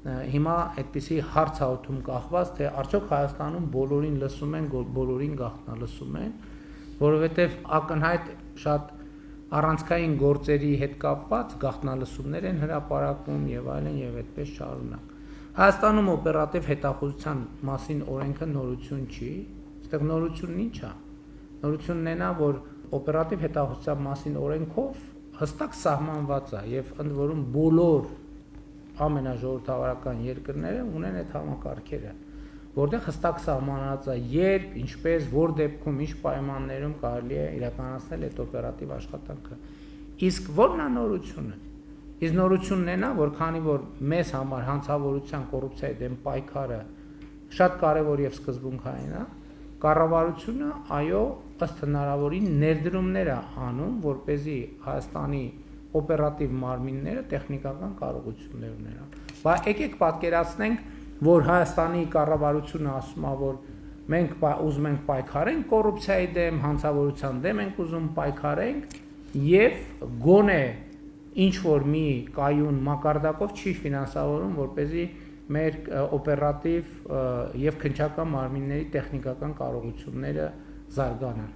հիմա այդպիսի հարց հաղորդում կախված, թե արդյոք Հայաստանում բոլորին լսում են, բոլորին գաղտնալսում են, որովհետև ակնհայտ շատ առանցքային գործերի հետ կապված գաղտնալսումներ են հրապարակում եւ այլն եւ այդպես շարունակ։ Հայաստանում օպերատիվ հետախուզության մասին օրենքը նորություն չի, այստեղ նորությունն ինչ է։ Նորությունն է նա, որ օպերատիվ հետախուզության մասին օրենքով հստակ սահմանված է եւ ընդ որում բոլոր ամենաժողովրդավարական երկրները ունեն այդ համակարգերը, որտեղ հստակ սահմանված է երբ, ինչպես, որ դեպքում, ինչ պայմաններում կարելի է իրականացնել այդ օպերատիվ աշխատանքը։ Իսկ ո՞րն է նորությունը։ Իսկ նորությունն է նա, որ քանի որ մեզ համար հանցավորության կոռուպցիայի դեմ պայքարը շատ կարևոր եւ սկզբունքային է, կառավարությունը այո, ըստ հնարավորին ներդրումներ է անում, որպեսզի Հայաստանի օպերատիվ մարմինները տեխնիկական կարողություններ ունենան։ Բայց եկեք պատկերացնենք, որ Հայաստանի կառավարությունը ասում է, որ մենք ուզում ենք պայքարենք կոռուպցիայի դեմ, հանցավորության դեմ ենք ուզում պայքարենք եւ գոնե ինչ որ մի կայուն մակարդակով չի ֆինանսավորում, որպեսզի մեր օպերատիվ եւ քննչական մարմինների տեխնիկական կարողությունները զարգանան։